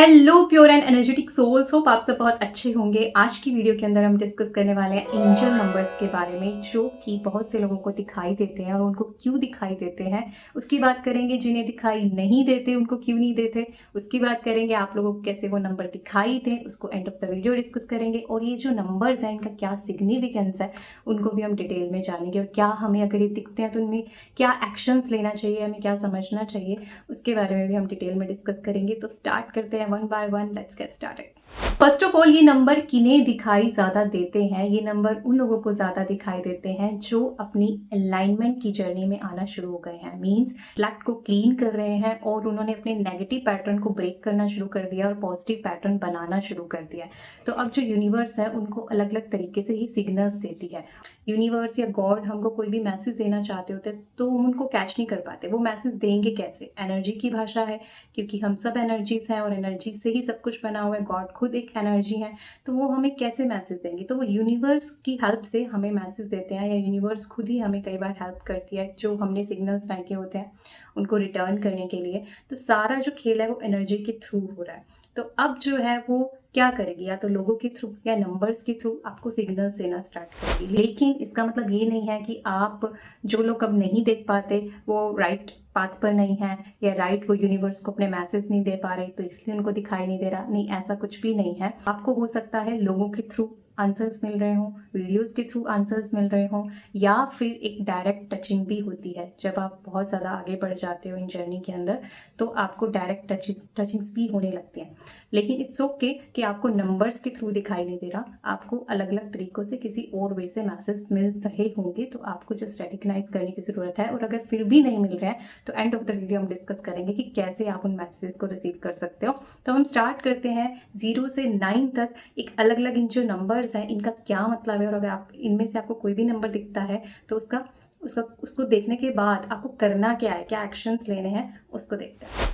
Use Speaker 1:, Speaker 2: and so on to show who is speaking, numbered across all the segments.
Speaker 1: Hello pure and energetic souls, hope आप सब बहुत अच्छे होंगे। आज की वीडियो के अंदर हम डिस्कस करने वाले हैं एंजल नंबर्स के बारे में, जो कि बहुत से लोगों को दिखाई देते हैं और उनको क्यों दिखाई देते हैं उसकी बात करेंगे। जिन्हें दिखाई नहीं देते उनको क्यों नहीं देते उसकी बात करेंगे। आप लोगों को कैसे वो नंबर दिखाई दे उसको end of the video discuss करेंगे। और ये जो नंबर्स हैं इनका क्या सिग्निफिकेंस है उनको भी हम डिटेल में जानेंगे। और क्या हमें अगर ये दिखते हैं तो उनमें क्या एक्शंस लेना चाहिए, हमें क्या समझना चाहिए, उसके बारे में भी हम डिटेल में डिस्कस करेंगे। तो स्टार्ट करते हैं one by one. Let's get started. First of all, ये नंबर किन्हें दिखाई ज़्यादा देते हैं? ये नंबर उन लोगों को ज़्यादा दिखाई देते हैं जो अपनी अलाइनमेंट की जर्नी में आना शुरू हो गए हैं। मीन्स फ्लैट को क्लीन कर रहे हैं और उन्होंने अपने नेगेटिव पैटर्न को ब्रेक करना शुरू कर दिया और पॉजिटिव पैटर्न बनाना शुरू कर दिया। तो अब जो यूनिवर्स है उनको अलग अलग तरीके से ही सिग्नल्स देती है। यूनिवर्स या गॉड हमको कोई भी मैसेज देना चाहते होते तो हम उनको कैच नहीं कर पाते। वो मैसेज देंगे कैसे? एनर्जी की भाषा है, क्योंकि हम सब एनर्जीज हैं और एनर्जी से ही सब कुछ बना हुआ है। गॉड खुद एक एनर्जी है, तो वो हमें कैसे मैसेज देंगे? तो वो यूनिवर्स की हेल्प से हमें मैसेज देते हैं, या यूनिवर्स खुद ही हमें कई बार हेल्प करती है जो हमने सिग्नल्स फेंके होते हैं उनको रिटर्न करने के लिए। तो सारा जो खेल है वो एनर्जी के थ्रू हो रहा है। तो अब जो है वो क्या करेगी? या तो लोगों के थ्रू या नंबर्स के थ्रू आपको सिग्नल्स देना स्टार्ट करेगी। लेकिन इसका मतलब ये नहीं है कि आप जो लोग अब नहीं देख पाते वो राइट पाथ पर नहीं है, या राइट वो यूनिवर्स को अपने मैसेज नहीं दे पा रहे तो इसलिए उनको दिखाई नहीं दे रहा। नहीं, ऐसा कुछ भी नहीं है। आपको हो सकता है लोगों के थ्रू आंसर्स मिल रहे हों, वीडियोस के थ्रू आंसर्स मिल रहे हों, या फिर एक डायरेक्ट टचिंग भी होती है। जब आप बहुत ज़्यादा आगे बढ़ जाते हो इन जर्नी के अंदर तो आपको डायरेक्ट टचिंग्स भी होने लगती हैं। लेकिन इट्स ओके कि आपको नंबर्स के थ्रू दिखाई नहीं दे रहा, आपको अलग अलग तरीकों से किसी और वे से मैसेज मिल रहे होंगे। तो आपको जस्ट रिकग्नाइज करने की ज़रूरत है। और अगर फिर भी नहीं मिल रहा है तो एंड ऑफ द वीडियो हम डिस्कस करेंगे कि कैसे आप उन मैसेजेस को रिसीव कर सकते हो। तो हम स्टार्ट करते हैं 0 से 9 तक। एक अलग अलग इन जो नंबर्स हैं इनका क्या मतलब है, और अगर आप इनमें से आपको कोई भी नंबर दिखता है तो उसको देखने के बाद आपको करना क्या है, क्या एक्शंस लेने हैं, उसको देखते हैं।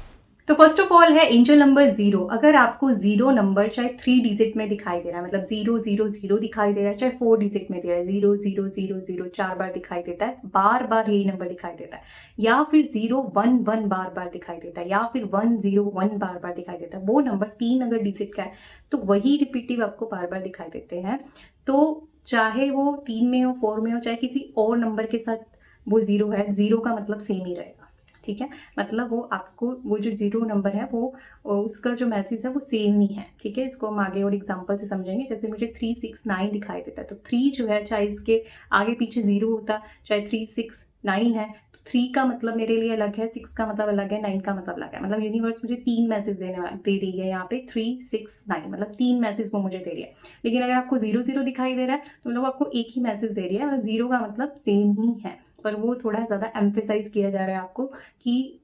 Speaker 1: तो फर्स्ट ऑफ ऑल है एंजल नंबर 0। अगर आपको 0 नंबर चाहे 3 डिजिट में दिखाई दे रहा है, मतलब 000 दिखाई दे रहा है, चाहे 4 डिजिट में दे रहा है, 0000 4 बार दिखाई देता है, बार बार यही नंबर दिखाई देता है, या फिर 011 बार बार दिखाई देता है, या फिर 101 बार बार दिखाई देता है, वो नंबर 3 अगर डिजिट का है तो वही रिपीटिव आपको बार बार दिखाई देते हैं। तो चाहे वो 3 में हो, 4 में हो, चाहे किसी और नंबर के साथ वो 0 है, 0 का मतलब सेम ही रहेगा। ठीक है, मतलब वो आपको वो जो 0 नंबर है वो उसका जो मैसेज है वो सेम ही है। ठीक है, इसको हम आगे और एग्जांपल से समझेंगे। जैसे मुझे 369 दिखाई देता है तो 3 जो है, चाहे इसके आगे पीछे 0 होता, चाहे 369 है तो 3 का मतलब मेरे लिए अलग है, 6 का मतलब अलग है, 9 का मतलब अलग है। मतलब यूनिवर्स मुझे 3 मैसेज दे रही है यहाँ पे, 369 मतलब 3 मैसेज वो मुझे दे रही है। लेकिन अगर आपको 00 दिखाई दे रहा है तो मतलब आपको एक ही मैसेज दे रही है, मतलब 0 का मतलब सेम ही है, पर वो थोड़ा ज़्यादा एम्फेसाइज किया जा रहा है आपको कि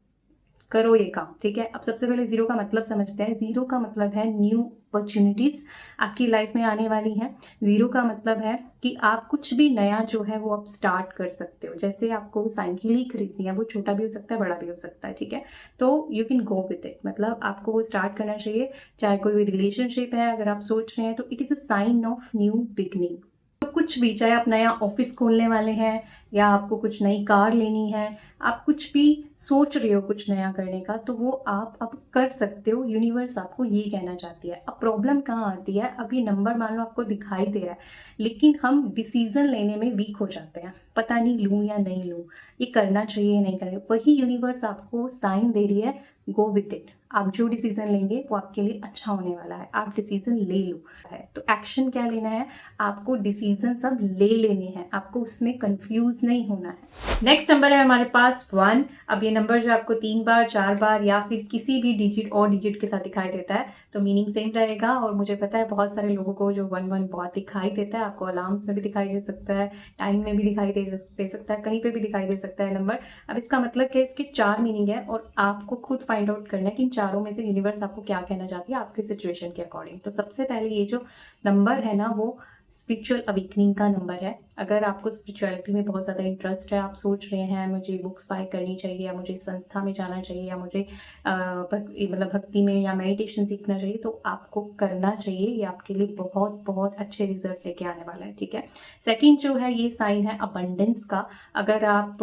Speaker 1: करो ये काम। ठीक है, अब सबसे पहले 0 का मतलब समझते हैं। 0 का मतलब है न्यू अपॉर्चुनिटीज आपकी लाइफ में आने वाली हैं। 0 का मतलब है कि आप कुछ भी नया जो है वो आप स्टार्ट कर सकते हो। जैसे आपको साइकिल ही खरीदनी है, वो छोटा भी हो सकता है, बड़ा भी हो सकता है। ठीक है, तो you can go with it, मतलब आपको वो स्टार्ट करना चाहिए। चाहे कोई भी रिलेशनशिप है, अगर आप सोच रहे हैं तो it is a sign of new beginning. तो कुछ भी, चाहे आप नया ऑफिस खोलने वाले हैं, या आपको कुछ नई कार लेनी है, आप कुछ भी सोच रहे हो कुछ नया करने का, तो वो आप अब कर सकते हो। यूनिवर्स आपको ये कहना चाहती है। अब प्रॉब्लम कहाँ आती है? अब ये नंबर मान लो आपको दिखाई दे रहा है, लेकिन हम डिसीजन लेने में वीक हो जाते हैं। पता नहीं लूँ या नहीं लूँ, ये करना चाहिए या नहीं करना। वही यूनिवर्स आपको साइन दे रही है, गो विथ इट। आप जो डिसीजन लेंगे वो आपके लिए अच्छा होने वाला है, आप डिसीजन ले लो। है तो एक्शन क्या लेना है? आपको डिसीजन सब ले लेने हैं, आपको उसमें कंफ्यूज नहीं होना है। नेक्स्ट नंबर है हमारे पास 1। अब ये नंबर जो आपको 3 बार, 4 बार या फिर किसी भी डिजिट और डिजिट के साथ दिखाई देता है तो मीनिंग सेम रहेगा। और मुझे पता है बहुत सारे लोगों को जो 1 बहुत दिखाई देता है। आपको अलार्म्स में भी दिखाई दे सकता है, टाइम में भी दिखाई दे सकता है, कहीं पे भी दिखाई दे सकता है नंबर। अब इसका मतलब क्या है? इसके 4 मीनिंग है और आपको खुद फाइंड आउट करना है कि इन चारों में से यूनिवर्स आपको क्या कहना चाहती है आपकी सिचुएशन के अकॉर्डिंग। तो सबसे पहले ये जो नंबर है ना वो स्पिरिचुअल अवेकनिंग का नंबर है। अगर आपको स्पिरिचुअलिटी में बहुत ज़्यादा इंटरेस्ट है, आप सोच रहे हैं मुझे बुक्स बाय करनी चाहिए, या मुझे संस्था में जाना चाहिए, या मुझे मतलब भक्ति में या मेडिटेशन सीखना चाहिए, तो आपको करना चाहिए। ये आपके लिए बहुत बहुत अच्छे रिजल्ट लेके आने वाला है। ठीक है, सेकंड जो है ये साइन है अबंडेंस का। अगर आप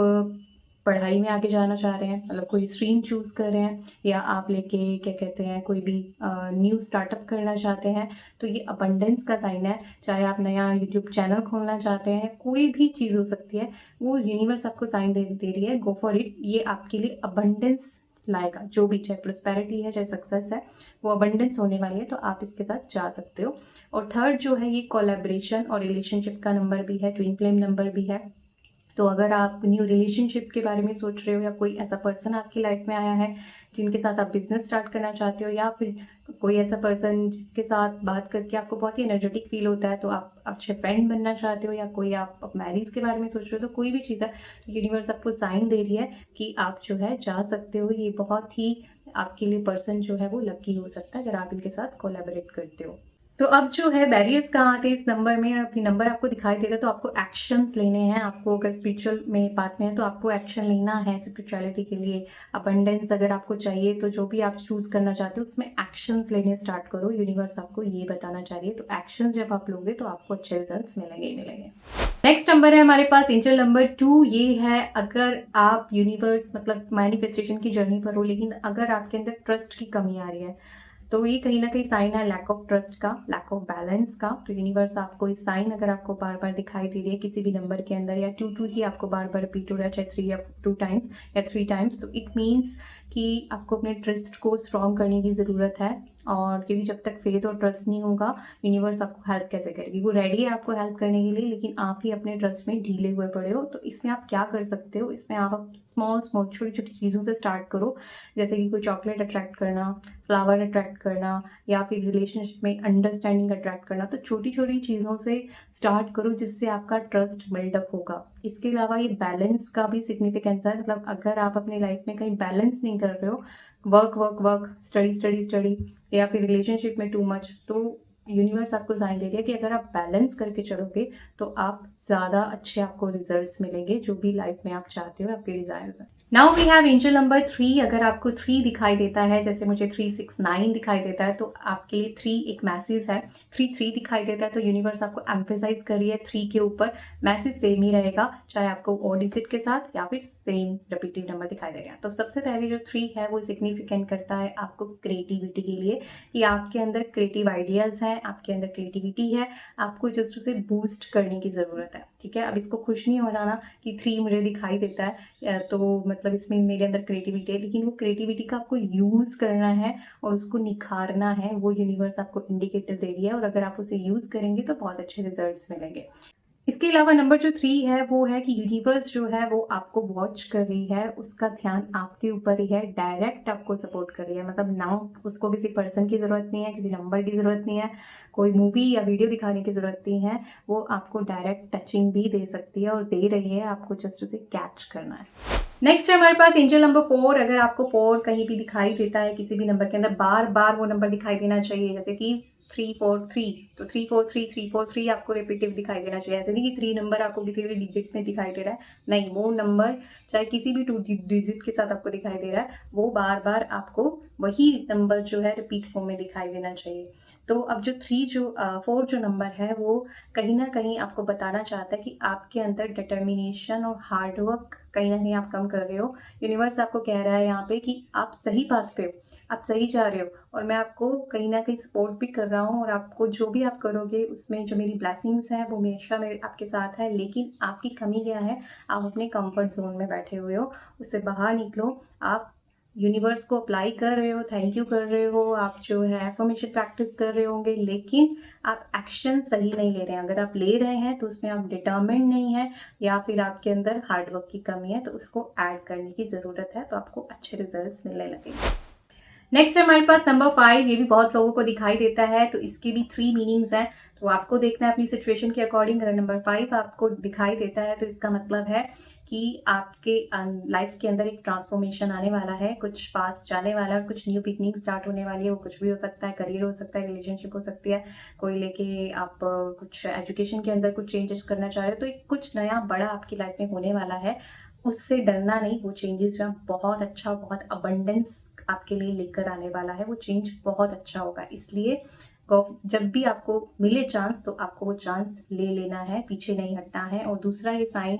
Speaker 1: पढ़ाई में आगे जाना चाह रहे हैं, मतलब कोई स्ट्रीम चूज़ कर रहे हैं, या आप लेके क्या कहते हैं कोई भी न्यू स्टार्टअप करना चाहते हैं, तो ये अबंडेंस का साइन है। चाहे आप नया यूट्यूब चैनल खोलना चाहते हैं, कोई भी चीज़ हो सकती है, वो यूनिवर्स आपको साइन दे रही है, गो फॉर इट। ये आपके लिए अबंडेंस लाएगा, जो भी, चाहे प्रोस्पेरिटी है चाहे सक्सेस है, वो अबंडेंस होने वाली है, तो आप इसके साथ जा सकते हो। और थर्ड जो है ये कोलैबोरेशन और रिलेशनशिप का नंबर भी है, ट्विन फ्लेम नंबर भी है। तो अगर आप न्यू रिलेशनशिप के बारे में सोच रहे हो, या कोई ऐसा पर्सन आपकी लाइफ में आया है जिनके साथ आप बिजनेस स्टार्ट करना चाहते हो, या फिर कोई ऐसा पर्सन जिसके साथ बात करके आपको बहुत ही एनर्जेटिक फील होता है, तो आप अच्छे फ्रेंड बनना चाहते हो, या कोई आप मैरिज के बारे में सोच रहे हो, तो कोई भी चीज़ है, तो यूनिवर्स आपको साइन दे रही है कि आप जो है जा सकते हो। ये बहुत ही आपके लिए पर्सन जो है वो लकी हो सकता है अगर आप इनके साथ कोलैबोरेट करते हो। तो अब जो है बैरियर्स कहाँ आते हैं इस नंबर में, अभी नंबर आपको दिखाई देता है, तो आपको एक्शंस लेने हैं। आपको अगर स्पिरिचुअल में पाथ में है तो आपको एक्शन लेना है स्पिरिचुअलिटी के लिए। अबंडेंस अगर आपको चाहिए, तो जो भी आप चूज़ करना चाहते हो उसमें एक्शंस लेने स्टार्ट करो। यूनिवर्स आपको ये बताना चाह रही है, तो एक्शंस जब आप लोगे तो आपको अच्छे रिजल्ट्स मिलेंगे ही मिलेंगे। नेक्स्ट नंबर है हमारे पास एंजल नंबर 2। ये है अगर आप यूनिवर्स मतलब मैनिफेस्टेशन की जर्नी पर हो, लेकिन अगर आपके अंदर ट्रस्ट की कमी आ रही है, तो ये कहीं ना कहीं साइन है लैक ऑफ ट्रस्ट का, लैक ऑफ बैलेंस का। तो यूनिवर्स आपको इस साइन अगर आपको बार बार दिखाई दे रही है किसी भी नंबर के अंदर, या टू ही आपको बार बार रिपीट हो रहा है, चाहे 3 या 2 टाइम्स या 3 टाइम्स, तो इट मीन्स कि आपको अपने ट्रस्ट को स्ट्रॉन्ग करने की ज़रूरत है। और क्योंकि जब तक फेथ और ट्रस्ट नहीं होगा, यूनिवर्स आपको हेल्प कैसे करेगी? वो रेडी है आपको हेल्प करने के लिए, लेकिन आप ही अपने ट्रस्ट में ढीले हुए पड़े हो। तो इसमें आप क्या कर सकते हो? इसमें आप स्मॉल स्मॉल छोटी छोटी चीज़ों से स्टार्ट करो, जैसे कि कोई चॉकलेट अट्रैक्ट करना, फ्लावर अट्रैक्ट करना, या फिर रिलेशनशिप में अंडरस्टैंडिंग अट्रैक्ट करना। तो छोटी छोटी चीज़ों से स्टार्ट करो जिससे आपका ट्रस्ट बिल्डअप होगा। इसके अलावा ये बैलेंस का भी सिग्निफिकेंस है, मतलब अगर आप अपनी लाइफ में कहीं बैलेंस नहीं कर रहे हो, work work work, study study study, या फिर रिलेशनशिप में टू मच, तो यूनिवर्स आपको साइन दे रही है कि अगर आप बैलेंस करके चलोगे तो आप ज़्यादा अच्छे आपको रिजल्ट्स मिलेंगे, जो भी लाइफ में आप चाहते हो, आपके डिज़ायर्स हैं। Now we have angel number 3। अगर आपको 3 दिखाई देता है, जैसे मुझे 3 6 9 दिखाई देता है, तो आपके लिए 3 एक मैसेज है। 3 दिखाई देता है तो यूनिवर्स आपको एम्फेसाइज कर रही है 3 के ऊपर। मैसेज सेम ही रहेगा, चाहे आपको और डिजिट के साथ या फिर सेम रिपीटिव नंबर दिखाई दे रहा है। तो सबसे पहले जो 3 है वो सिग्निफिकेंट करता है आपको क्रिएटिविटी के लिए, कि आपके अंदर क्रिएटिव आइडियाज़ हैं, आपके अंदर क्रिएटिविटी है, आपको जस्ट उसे बूस्ट करने की ज़रूरत है। ठीक है, अब इसको खुश नहीं हो जाना कि 3 मुझे दिखाई देता है तो मतलब इसमें मेरे अंदर क्रिएटिविटी है, लेकिन वो क्रिएटिविटी का आपको यूज़ करना है और उसको निखारना है। वो यूनिवर्स आपको इंडिकेटर दे रही है, और अगर आप उसे यूज़ करेंगे तो बहुत अच्छे रिजल्ट्स मिलेंगे। इसके अलावा नंबर जो 3 है वो है कि यूनिवर्स जो है वो आपको वॉच कर रही है, उसका ध्यान आपके ऊपर ही है, डायरेक्ट आपको सपोर्ट कर रही है। मतलब नाउ उसको किसी पर्सन की ज़रूरत नहीं है, किसी नंबर की ज़रूरत नहीं है, कोई मूवी या वीडियो दिखाने की ज़रूरत नहीं है, वो आपको डायरेक्ट टचिंग भी दे सकती है और दे रही है, आपको जस्ट उसे कैच करना है। नेक्स्ट है हमारे पास एंजल नंबर 4। अगर आपको 4 कहीं भी दिखाई देता है किसी भी नंबर के अंदर, बार बार वो नंबर दिखाई देना चाहिए, जैसे कि 343, तो 343 343 आपको रिपीटिव दिखाई देना चाहिए। ऐसे नहीं कि 3 नंबर आपको किसी भी डिजिट में दिखाई दे रहा है, नहीं, वो नंबर चाहे किसी भी 2 डिजिट के साथ आपको दिखाई दे रहा है, वो बार बार आपको वही नंबर जो है रिपीट फॉर्म में दिखाई देना चाहिए। तो अब जो 4 जो नंबर है वो कहीं ना कहीं आपको बताना चाहता है कि आपके अंदर डिटर्मिनेशन और हार्डवर्क कहीं ना कहीं आप कम कर रहे हो। यूनिवर्स आपको कह रहा है यहाँ पे कि आप सही बात पे हो, आप सही जा रहे हो, और मैं आपको कहीं ना कहीं सपोर्ट भी कर रहा हूँ, और आपको जो भी आप करोगे उसमें जो मेरी ब्लेसिंग्स हैं वो हमेशा मेरे आपके साथ है। लेकिन आपकी कमी क्या है? आप अपने कंफर्ट जोन में बैठे हुए हो, उससे बाहर निकलो। आप यूनिवर्स को अप्लाई कर रहे हो, थैंक यू कर रहे हो, आप जो है एफर्मेशन प्रैक्टिस कर रहे होंगे, लेकिन आप एक्शन सही नहीं ले रहे हैं। अगर आप ले रहे हैं तो उसमें आप डिटर्मिन्ड नहीं है, या फिर आपके अंदर हार्डवर्क की कमी है, तो उसको ऐड करने की ज़रूरत है, तो आपको अच्छे रिजल्ट्स मिलने लगेंगे। नेक्स्ट है हमारे पास नंबर 5। ये भी बहुत लोगों को दिखाई देता है, तो इसके भी 3 मीनिंग्स हैं, तो आपको देखना है अपनी सिचुएशन के अकॉर्डिंग। अगर नंबर 5 आपको दिखाई देता है तो इसका मतलब है कि आपके लाइफ के अंदर एक ट्रांसफॉर्मेशन आने वाला है, कुछ पास जाने वाला है, कुछ न्यू बिगनिंग स्टार्ट होने वाली है। वो कुछ भी हो सकता है, करियर हो सकता है, रिलेशनशिप हो सकती है, कोई लेके आप कुछ एजुकेशन के अंदर कुछ चेंजेस करना चाह रहे हो, तो एक कुछ नया बड़ा आपकी लाइफ में होने वाला है। उससे डरना नहीं, वो चेंजेस जो है बहुत अच्छा, बहुत अबंडेंस आपके लिए लेकर आने वाला है, वो चेंज बहुत अच्छा होगा। इसलिए जब भी आपको मिले चांस तो आपको वो चांस ले लेना है, पीछे नहीं हटना है। और दूसरा ये साइन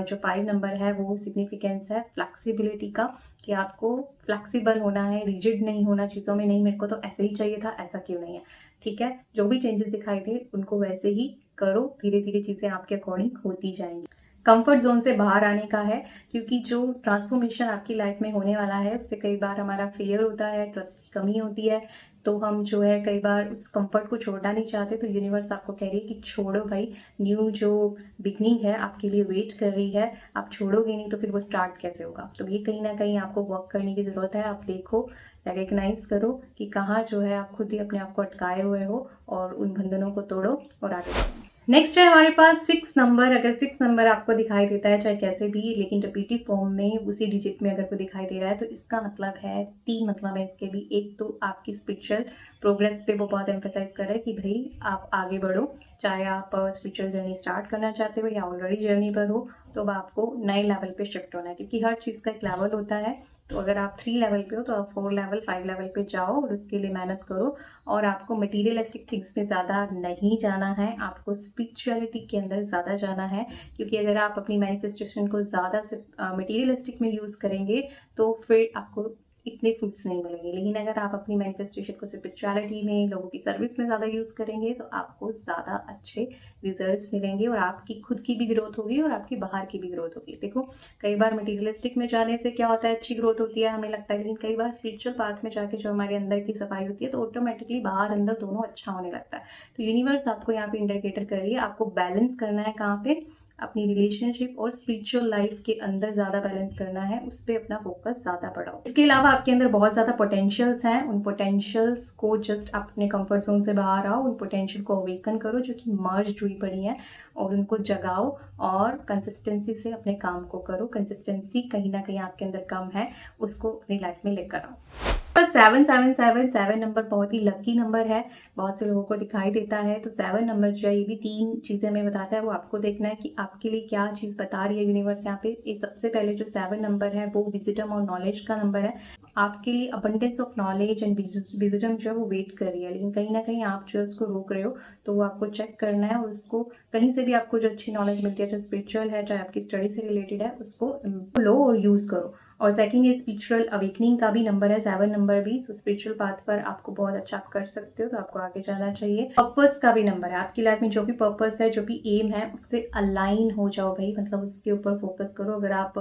Speaker 1: जो 5 नंबर है वो सिग्निफिकेंस है फ्लेक्सिबिलिटी का, कि आपको फ्लेक्सिबल होना है, रिजिड नहीं होना चीज़ों में। नहीं मेरे को तो ऐसे ही चाहिए था, ऐसा क्यों नहीं है, ठीक है, जो भी चेंजेस दिखाई दे उनको वैसे ही करो, धीरे धीरे चीज़ें आपके अकॉर्डिंग होती जाएंगी। कंफर्ट जोन से बाहर आने का है, क्योंकि जो ट्रांसफॉर्मेशन आपकी लाइफ में होने वाला है उससे कई बार हमारा फेयर होता है, ट्रस्ट की कमी होती है, तो हम जो है कई बार उस कंफर्ट को छोड़ना नहीं चाहते। तो यूनिवर्स आपको कह रही है कि छोड़ो भाई, न्यू जो बिगनिंग है आपके लिए वेट कर रही है, आप छोड़ोगे नहीं तो फिर वो स्टार्ट कैसे होगा। तो ये कहीं ना कहीं आपको वर्क करने की ज़रूरत है। आप देखो, रिकग्नाइज करो कि कहाँ जो है आप खुद ही अपने आप को अटकाए हुए हो, और उन बंधनों को तोड़ो और आगे बढ़ो। नेक्स्ट है हमारे पास 6 नंबर। अगर 6 नंबर आपको दिखाई देता है चाहे कैसे भी, लेकिन रिपीटिव फॉर्म में उसी डिजिट में अगर को दिखाई दे रहा है, तो इसका मतलब है 3 मतलब है इसके भी। एक तो आपकी स्पिरिचुअल प्रोग्रेस पे वो बहुत एम्फेसाइज कर रहा है कि भाई आप आगे बढ़ो, चाहे आप स्पिरिचुअल जर्नी स्टार्ट करना चाहते हो या ऑलरेडी जर्नी पर हो, तो अब आपको नए लेवल पे शिफ्ट होना है, क्योंकि हर चीज़ का एक लेवल होता है। तो अगर आप 3 लेवल पे हो तो आप 4 लेवल 5 लेवल पे जाओ और उसके लिए मेहनत करो। और आपको मटीरियलिस्टिक थिंग्स में ज़्यादा नहीं जाना है, आपको स्पिरिचुअलिटी के अंदर ज़्यादा जाना है। क्योंकि अगर आप अपनी मैनिफेस्टेशन को ज़्यादा से मटीरियलिस्टिक में यूज़ करेंगे तो फिर आपको इतने फ्रूट्स नहीं मिलेंगे। लेकिन अगर आप अपनी मैनिफेस्टेशन को स्पिरिचुअलिटी में, लोगों की सर्विस में ज़्यादा यूज़ करेंगे तो आपको ज़्यादा अच्छे रिजल्ट्स मिलेंगे, और आपकी खुद की भी ग्रोथ होगी और आपकी बाहर की भी ग्रोथ होगी। देखो, कई बार मटीरियलिस्टिक में जाने से क्या होता है, अच्छी ग्रोथ होती है हमें लगता है, लेकिन कई बार स्पिरिचुअल पाथ में जाके जो हमारे अंदर की सफाई होती है तो ऑटोमेटिकली बाहर अंदर दोनों अच्छा होने लगता है। तो यूनिवर्स आपको यहाँ पे इंडिकेटर कर रही है, आपको बैलेंस करना है कहाँ पे, अपनी रिलेशनशिप और स्पिरिचुअल लाइफ के अंदर ज़्यादा बैलेंस करना है, उस पर अपना फोकस ज़्यादा बढ़ाओ। इसके अलावा आपके अंदर बहुत ज़्यादा पोटेंशियल्स हैं, उन पोटेंशियल्स को जस्ट अपने कंफर्ट जोन से बाहर आओ, उन पोटेंशियल को अवेकन करो जो कि मर्ज हुई पड़ी हैं, और उनको जगाओ और कंसिस्टेंसी से अपने काम को करो। कंसिस्टेंसी कहीं ना कहीं आपके अंदर कम है, उसको अपनी लाइफ में लेकर आओ। पर 7 नंबर बहुत ही लकी नंबर है, बहुत से लोगों को दिखाई देता है। तो 7 नंबर जो है ये भी 3 चीज़ें हमें बताता है, वो आपको देखना है कि आपके लिए क्या चीज़ बता रही है यूनिवर्स यहाँ पे। ये सबसे पहले जो 7 नंबर है वो विजिडम और नॉलेज का नंबर है। आपके लिए अबंडेंस ऑफ नॉलेज एंड विजिडम जो है वो वेट कर रही है, लेकिन कहीं ना कहीं आप जो है उसको रोक रहे हो। तो वो आपको चेक करना है, और उसको कहीं से भी आपको जो अच्छी नॉलेज मिलती है, चाहे स्पिरिचुअल है चाहे आपकी स्टडी से रिलेटेड है, उसको लो और यूज़ करो। और सेकंड ये स्पिरिचुअल अवेकनिंग का भी नंबर है, 7 नंबर भी। तो स्पिरिचुअल पाथ पर आपको बहुत अच्छा आप कर सकते हो, तो आपको आगे जाना चाहिए। पर्पस का भी नंबर है, आपकी लाइफ में जो भी पर्पस है, जो भी एम है, उससे अलाइन हो जाओ भाई, मतलब उसके ऊपर फोकस करो। अगर आप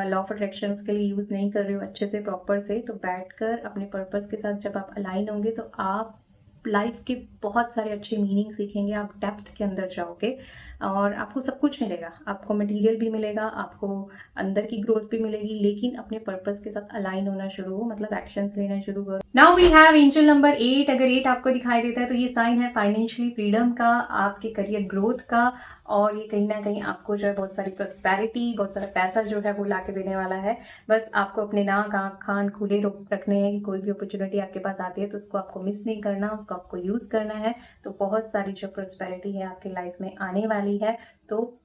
Speaker 1: लॉ ऑफ अट्रैक्शन उसके लिए यूज़ नहीं कर रहे हो अच्छे से प्रॉपर से, तो बैठकर अपने पर्पस के साथ जब आप अलाइन होंगे तो आप लाइफ के बहुत सारे अच्छे मीनिंग सीखेंगे, आप डेप्थ के अंदर जाओगे और आपको सब कुछ मिलेगा। आपको मटेरियल भी मिलेगा, आपको अंदर की ग्रोथ भी मिलेगी, लेकिन अपने पर्पस के साथ अलाइन होना शुरू हो, मतलब एक्शंस लेना शुरू करो। Now we have angel number 8। अगर 8 आपको दिखाई देता है तो ये साइन है फाइनेंशियली फ्रीडम का, आपके करियर ग्रोथ का, और ये कहीं ना कहीं आपको जो है बहुत सारी प्रॉस्पेरिटी, बहुत सारा पैसा जो है वो ला के देने वाला है। बस आपको अपने नाक आँख कान खुले रखने हैं कि कोई भी अपॉर्चुनिटी आपके पास आती है तो उसको आपको मिस नहीं करना, उसको आपको यूज़ करना है। तो बहुत सारी जो प्रॉस्पेरिटी है आपकी लाइफ में आने वाली है। तो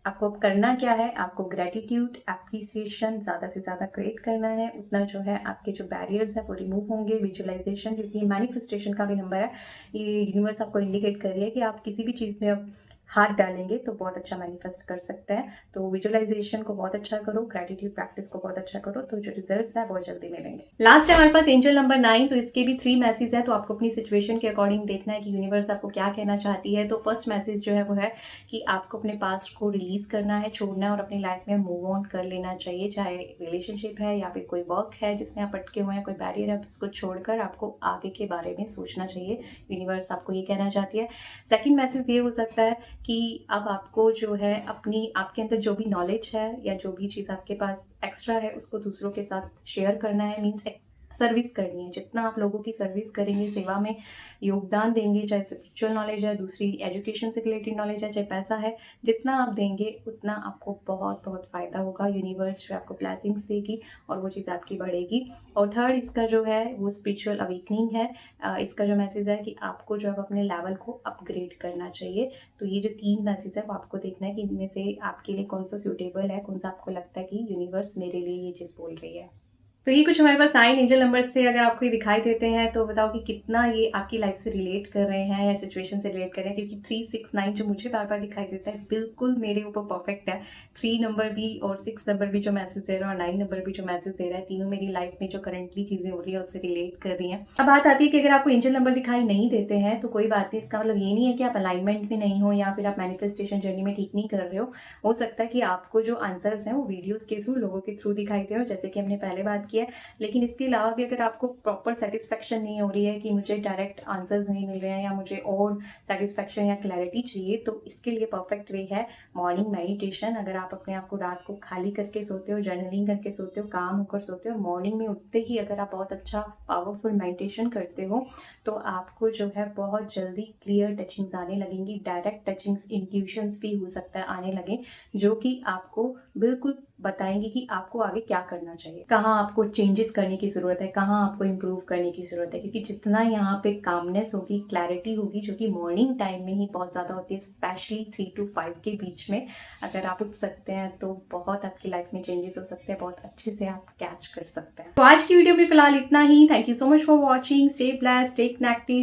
Speaker 1: आपको करना क्या है, आपको ग्रेटिट्यूड एप्रिसिएशन ज़्यादा से ज़्यादा क्रिएट करना है, उतना जो है आपके जो बैरियर्स है वो रिमूव होंगे। विजुअलाइजेशन, क्योंकि मैनिफेस्टेशन का भी नंबर है, ये यूनिवर्स आपको इंडिकेट कर रही है कि आप किसी भी चीज़ में अब हाथ डालेंगे तो बहुत अच्छा मैनिफेस्ट कर सकते हैं। तो विजुअलाइजेशन को बहुत अच्छा करो, ग्रेटिट्यूड प्रैक्टिस को बहुत अच्छा करो, तो जो रिजल्ट्स है बहुत जल्दी मिलेंगे। लास्ट है हमारे पास एंजल नंबर 9। तो इसके भी 3 मैसेज है, तो आपको अपनी सिचुएशन के अकॉर्डिंग देखना है कि यूनिवर्स आपको क्या कहना चाहती है। तो फर्स्ट मैसेज जो है वो है कि आपको अपने पास्ट को रिलीज करना है, छोड़ना है और अपनी लाइफ में मूव ऑन कर लेना चाहिए। चाहे रिलेशनशिप है या फिर कोई वर्क है जिसमें आप अटके हुए हैं, कोई बैरियर है, उसको छोड़कर आपको आगे के बारे में सोचना चाहिए। यूनिवर्स आपको ये कहना चाहती है। सेकंड मैसेज ये हो सकता है कि अब आपको जो है अपनी, आपके अंदर जो भी नॉलेज है या जो भी चीज़ आपके पास एक्स्ट्रा है उसको दूसरों के साथ शेयर करना है। मीन्स सर्विस करनी है। जितना आप लोगों की सर्विस करेंगे, सेवा में योगदान देंगे, चाहे स्पिरिचुअल नॉलेज है, दूसरी एजुकेशन से रिलेटेड नॉलेज है, चाहे पैसा है, जितना आप देंगे उतना आपको बहुत बहुत फ़ायदा होगा। यूनिवर्स जो आपको ब्लेसिंग्स देगी और वो चीज़ आपकी बढ़ेगी। और थर्ड इसका जो है वो स्पिरिचुअल अवेकनिंग है। इसका जो मैसेज है कि आपको जो है अपने लेवल को अपग्रेड करना चाहिए। तो ये जो 3 मैसेज है वो आपको देखना है कि इनमें से आपके लिए कौन सा सूटेबल है, कौन सा आपको लगता है कि यूनिवर्स मेरे लिए ये चीज़ बोल रही है। तो ये कुछ हमारे पास 9 एंजल नंबर्स थे। अगर आपको ये दिखाई देते हैं तो बताओ कि कितना ये आपकी लाइफ से रिलेट कर रहे हैं या सिचुएशन से रिलेट कर रहे हैं, क्योंकि 3, 6, 9 जो मुझे बार बार दिखाई देता है बिल्कुल मेरे ऊपर परफेक्ट है। 3 नंबर भी और 6 नंबर भी जो मैसेज दे रहा है और 9 नंबर भी जो मैसेज दे रहा है, तीनों मेरी लाइफ में जो करंटली चीज़ें हो रही है उससे रिलेट कर रही हैं। अब बात आती है कि अगर आपको एंजल नंबर दिखाई नहीं देते हैं तो कोई बात नहीं, इसका मतलब ये नहीं है कि आप अलाइनमेंट में नहीं हो या फिर आप मैनिफेस्टेशन जर्नी में ठीक नहीं कर रहे हो सकता है कि आपको जो आंसर्स हैं वो वीडियोज़ के थ्रू, लोगों के थ्रू दिखाई दे रहे हो, जैसे कि हमने पहले बात किया है। लेकिन इसके अलावा भी अगर आपको प्रॉपर सेटिस्फेक्शन नहीं हो रही है कि मुझे डायरेक्ट आंसर्स नहीं मिल रहे हैं या मुझे और सेटिस्फेक्शन या क्लैरिटी चाहिए, तो इसके लिए परफेक्ट वे है मॉर्निंग मेडिटेशन। अगर आप अपने आप को रात को खाली करके सोते हो, जर्नलिंग करके सोते हो, काम होकर सोते हो, मॉर्निंग में उठते ही अगर आप बहुत अच्छा पावरफुल मेडिटेशन करते हो तो आपको जो है बहुत जल्दी क्लियर टचिंग्स आने लगेंगी, डायरेक्ट टचिंग्स, इंट्यूशंस भी हो सकता है आने लगे, जो कि आपको बिल्कुल बताएंगे कि आपको आगे क्या करना चाहिए, कहाँ आपको चेंजेस करने की ज़रूरत है, कहाँ आपको इम्प्रूव करने की ज़रूरत है। क्योंकि जितना यहाँ पे कामनेस होगी, क्लैरिटी होगी, जो कि मॉर्निंग टाइम में ही बहुत ज़्यादा होती है, स्पेशली 3 to 5 के बीच में अगर आप उठ सकते हैं तो बहुत आपकी लाइफ में चेंजेस हो सकते हैं, बहुत अच्छे से आप कैच कर सकते हैं। तो आज की वीडियो में फिलहाल इतना ही। Thank you so much for watching. Stay blessed, stay connected.